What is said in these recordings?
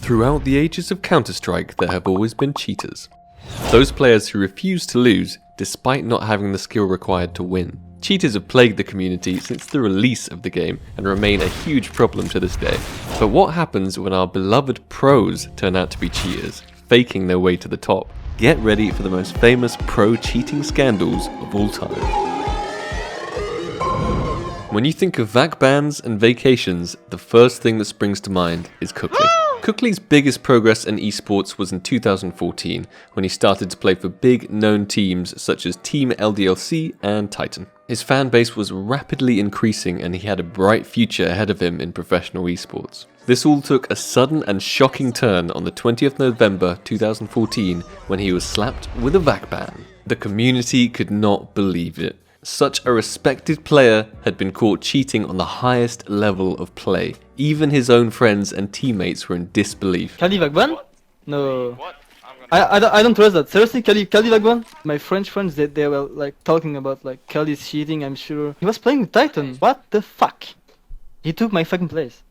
Throughout the ages of Counter-Strike, there have always been cheaters. Those players who refuse to lose, despite not having the skill required to win. Cheaters have plagued the community since the release of the game and remain a huge problem to this day. But what happens when our beloved pros turn out to be cheaters, faking their way to the top? Get ready for the most famous pro cheating scandals of all time. When you think of vac bans and vacations, the first thing that springs to mind is Cookley. Cookley's biggest progress in esports was in 2014, when he started to play for big known teams such as Team LDLC and Titan. His fan base was rapidly increasing and he had a bright future ahead of him in professional esports. This all took a sudden and shocking turn on the 20th November 2014 when he was slapped with a vac ban. The community could not believe it. Such a respected player had been caught cheating on the highest level of play. Even his own friends and teammates were in disbelief. Kali Vagban? No. What? I don't trust that. Seriously, Kali Vagban? My French friends, they were like talking about like Kali's cheating, I'm sure. He was playing with Titan. What the fuck? He took my fucking place.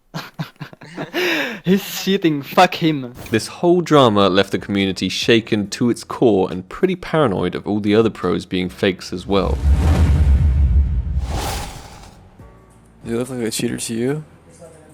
He's cheating, fuck him. This whole drama left the community shaken to its core and pretty paranoid of all the other pros being fakes as well. Does he look like a cheater to you?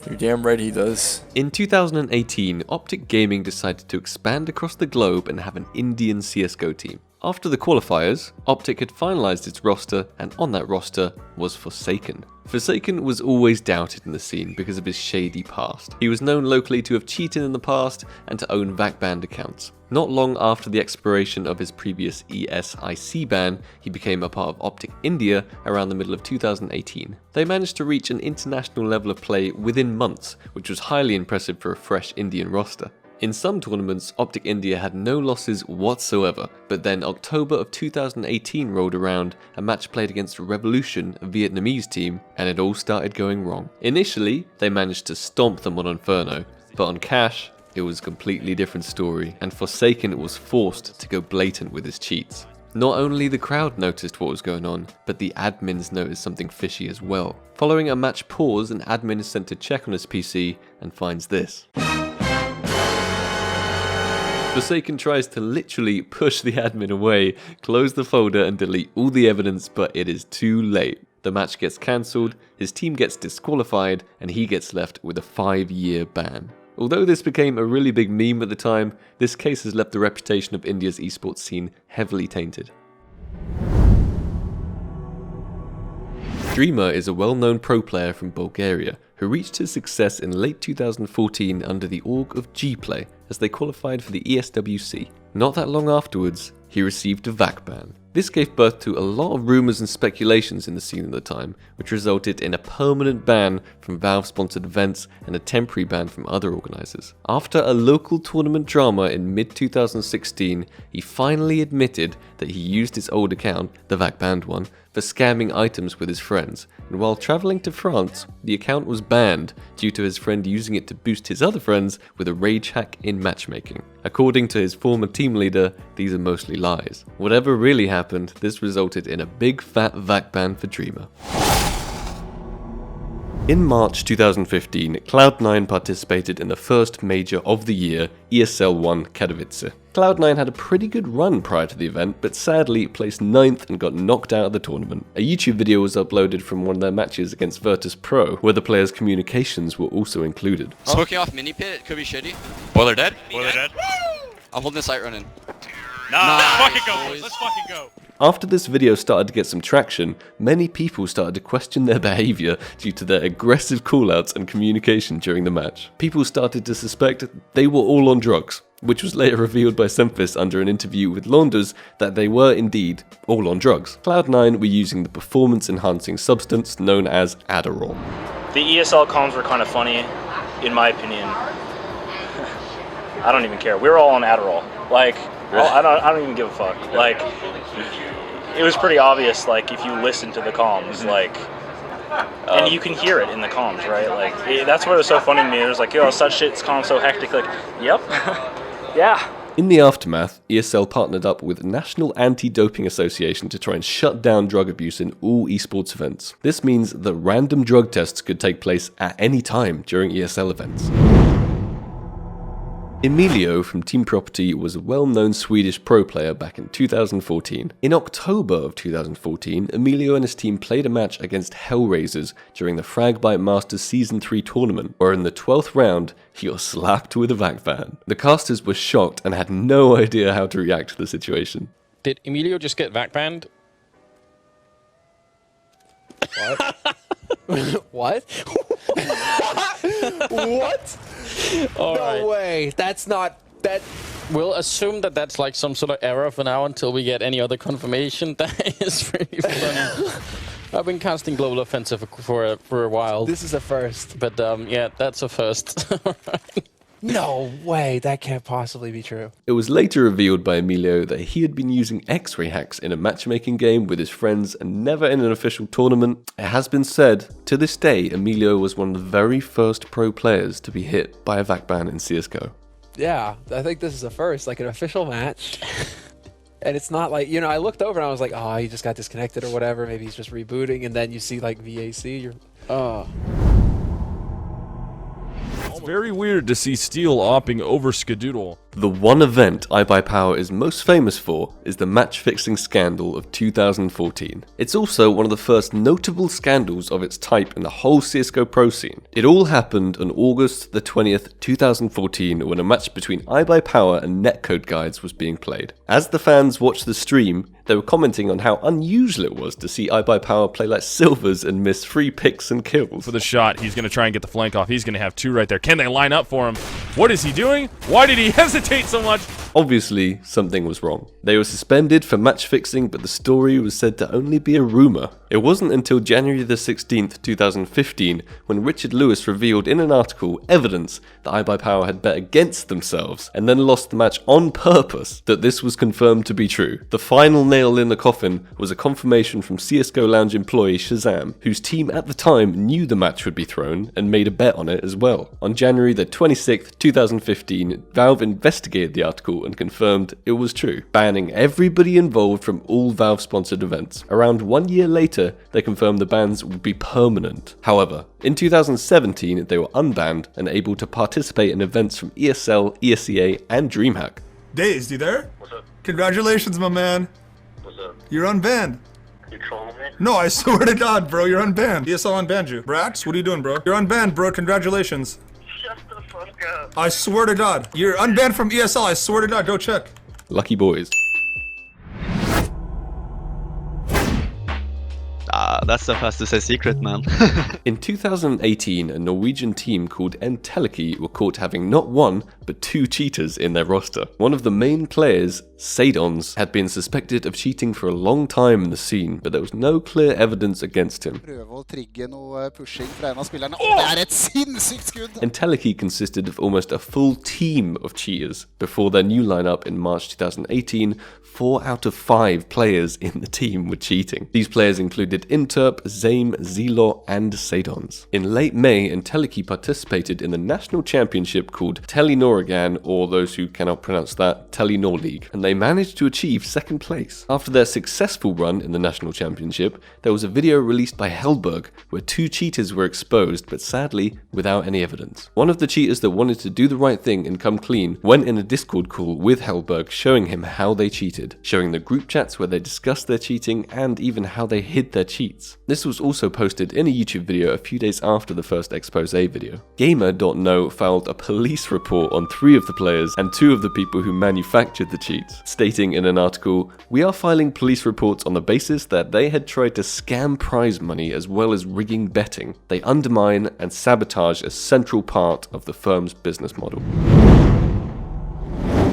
You're damn right he does. In 2018, Optic Gaming decided to expand across the globe and have an Indian CSGO team. After the qualifiers, Optic had finalized its roster, and on that roster was Forsaken. Forsaken was always doubted in the scene because of his shady past. He was known locally to have cheated in the past and to own vac banned accounts. Not long after the expiration of his previous ESIC ban, he became a part of Optic India around the middle of 2018. They managed to reach an international level of play within months, which was highly impressive for a fresh Indian roster. In some tournaments, Optic India had no losses whatsoever, but then October of 2018 rolled around, a match played against Revolution, a Vietnamese team, and it all started going wrong. Initially, they managed to stomp them on Inferno, but on Cash, it was a completely different story, and Forsaken was forced to go blatant with his cheats. Not only the crowd noticed what was going on, but the admins noticed something fishy as well. Following a match pause, an admin is sent to check on his PC and finds this. Forsaken tries to literally push the admin away, close the folder and delete all the evidence, but it is too late. The match gets cancelled, his team gets disqualified, and he gets left with a 5-year ban. Although this became a really big meme at the time, this case has left the reputation of India's esports scene heavily tainted. Dreamer is a well-known pro player from Bulgaria who reached his success in late 2014 under the org of G-Play as they qualified for the ESWC. Not that long afterwards, he received a vac ban. This gave birth to a lot of rumours and speculations in the scene at the time, which resulted in a permanent ban from Valve-sponsored events and a temporary ban from other organisers. After a local tournament drama in mid-2016, he finally admitted that he used his old account, the vac-banned one, for scamming items with his friends, and while travelling to France, the account was banned due to his friend using it to boost his other friends with a rage hack in matchmaking. According to his former team leader, these are mostly lies. Whatever really happened, this resulted in a big fat vac ban for Dreamer. In March 2015, Cloud9 participated in the first major of the year, ESL 1 Katowice. Cloud9 had a pretty good run prior to the event, but sadly placed 9th and got knocked out of the tournament. A YouTube video was uploaded from one of their matches against Virtus Pro, where the players' communications were also included. Smoking off mini pit, could be shitty. Boiler dead? Boiler dead. I'm holding the site running. Nah, Nice, let's fucking go, boys. let's fucking go. After this video started to get some traction, many people started to question their behaviour due to their aggressive callouts and communication during the match. People started to suspect they were all on drugs, which was later revealed by Semphis under an interview with Launders that they were indeed all on drugs. Cloud9 were using the performance-enhancing substance known as Adderall. The ESL comms were kind of funny, in my opinion. I don't even care. We were all on Adderall. Like, I don't even give a fuck. Like, it was pretty obvious. Like, if you listen to the comms, like, and you can hear it in the comms, right? Like, that's what was so funny to me. It was like, yo, such shit's comms so hectic. Like, yep, yeah. In the aftermath, ESL partnered up with National Anti-Doping Association to try and shut down drug abuse in all esports events. This means that random drug tests could take place at any time during ESL events. Emilio from Team Property was a well-known Swedish pro player back in 2014. In October of 2014, Emilio and his team played a match against Hellraisers during the Fragbite Masters Season 3 tournament, where in the 12th round, he got slapped with a vac ban. The casters were shocked and had no idea how to react to the situation. Did Emilio just get vac banned? What? What? What? No way. That's not... That... We'll assume that that's like some sort of error for now until we get any other confirmation. That is really funny. I've been casting Global Offensive for a while. This is a first. But yeah, that's a first. No way. That can't possibly be true. It was later revealed by Emilio that he had been using X-ray hacks in a matchmaking game with his friends and never in an official tournament. It has been said, to this day, Emilio was one of the very first pro players to be hit by a vac ban in CSGO. Yeah, I think this is a first, like an official match. And it's not like, you know, I looked over and I was like, oh, he just got disconnected or whatever. Maybe he's just rebooting. And then you see like VAC. You're, oh. It's very weird to see Steel opping over Skadoodle. The one event IBUYPOWER is most famous for is the match-fixing scandal of 2014. It's also one of the first notable scandals of its type in the whole CSGO pro scene. It all happened on August the 20th, 2014, when a match between IBUYPOWER and Netcode Guides was being played. As the fans watched the stream, they were commenting on how unusual it was to see IBUYPOWER play like silvers and miss 3 picks and kills. For the shot, he's going to try and get the flank off. He's going to have 2 right there. Can they line up for him? What is he doing? Why did he hesitate so much? Obviously, something was wrong. They were suspended for match fixing, but the story was said to only be a rumour. It wasn't until January the 16th, 2015, when Richard Lewis revealed in an article evidence that IBUYPOWER had bet against themselves and then lost the match on purpose, that this was confirmed to be true. The final nail in the coffin was a confirmation from CSGO Lounge employee Shazam, whose team at the time knew the match would be thrown and made a bet on it as well. On January the 26th, 2015, Valve investigated the article and confirmed it was true, banning everybody involved from all Valve-sponsored events. Around 1 year later, they confirmed the bans would be permanent. However, in 2017, they were unbanned and able to participate in events from ESL, ESEA, and DreamHack. Dazed, you there? What's up? Congratulations, my man. What's up? You're unbanned. You trolling me? No, I swear to God, bro, you're unbanned. ESL unbanned you. Brax, what are you doing, bro? You're unbanned, bro. Congratulations. Shut the fuck up. I swear to God. You're unbanned from ESL. I swear to God. Go check. Lucky boys. That's the fastest secret, man. In 2018, a Norwegian team called Enteleki were caught having not 1, but 2 cheaters in their roster. One of the main players, Sadons, had been suspected of cheating for a long time in the scene, but there was no clear evidence against him. Enteleki consisted of almost a full team of cheaters. Before their new lineup in March 2018, 4 out of 5 players in the team were cheating. These players included Interp, Zame, Zelo, and Sadons. In late May, Enteleki participated in the national championship called Telenor, or those who cannot pronounce that, Telenor League, and they managed to achieve 2nd place. After their successful run in the national championship, there was a video released by Hellberg where 2 cheaters were exposed, but sadly without any evidence. One of the cheaters that wanted to do the right thing and come clean went in a Discord call with Hellberg showing him how they cheated, showing the group chats where they discussed their cheating and even how they hid their cheats. This was also posted in a YouTube video a few days after the first expose video. Gamer.no filed a police report on 3 of the players and 2 of the people who manufactured the cheats, stating in an article, "We are filing police reports on the basis that they had tried to scam prize money as well as rigging betting. They undermine and sabotage a central part of the firm's business model."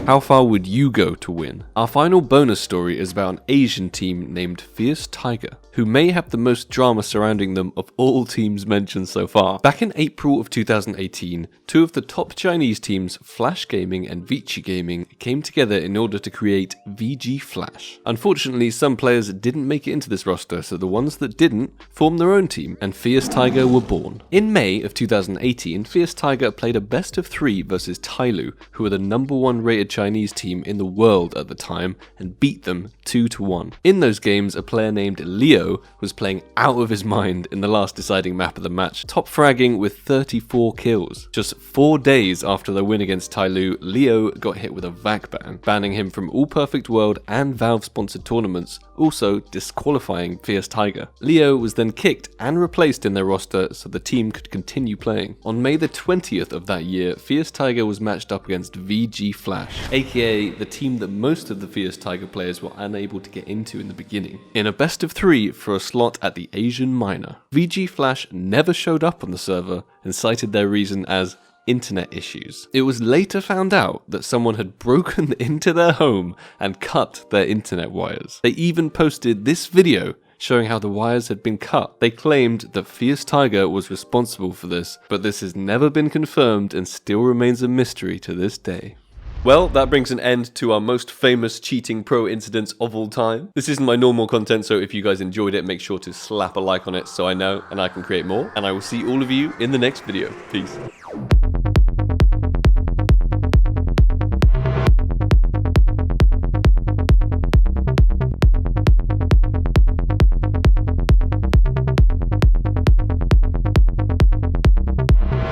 How far would you go to win? Our final bonus story is about an Asian team named Fierce Tiger, who may have the most drama surrounding them of all teams mentioned so far. Back in April of 2018, 2 of the top Chinese teams, Flash Gaming and Vici Gaming, came together in order to create VG Flash. Unfortunately, some players didn't make it into this roster, so the ones that didn't formed their own team, and Fierce Tiger were born. In May of 2018, Fierce Tiger played a best of 3 versus Tyloo, who were the #1 rated Chinese team in the world at the time and beat them 2-1. In those games, a player named Leo was playing out of his mind in the last deciding map of the match, top fragging with 34 kills. Just 4 days after their win against Tyloo, Leo got hit with a VAC ban, banning him from all Perfect World and Valve-sponsored tournaments, also disqualifying Fierce Tiger. Leo was then kicked and replaced in their roster so the team could continue playing. On May the 20th of that year, Fierce Tiger was matched up against VG Flash, aka the team that most of the Fierce Tiger players were unable to get into in the beginning, in a best of 3 for a slot at the Asian Minor. VG Flash never showed up on the server and cited their reason as internet issues. It was later found out that someone had broken into their home and cut their internet wires. They even posted this video showing how the wires had been cut. They claimed that Fierce Tiger was responsible for this, but this has never been confirmed and still remains a mystery to this day. Well, that brings an end to our most famous cheating pro incidents of all time. This isn't my normal content, so if you guys enjoyed it, make sure to slap a like on it so I know and I can create more. And I will see all of you in the next video. Peace.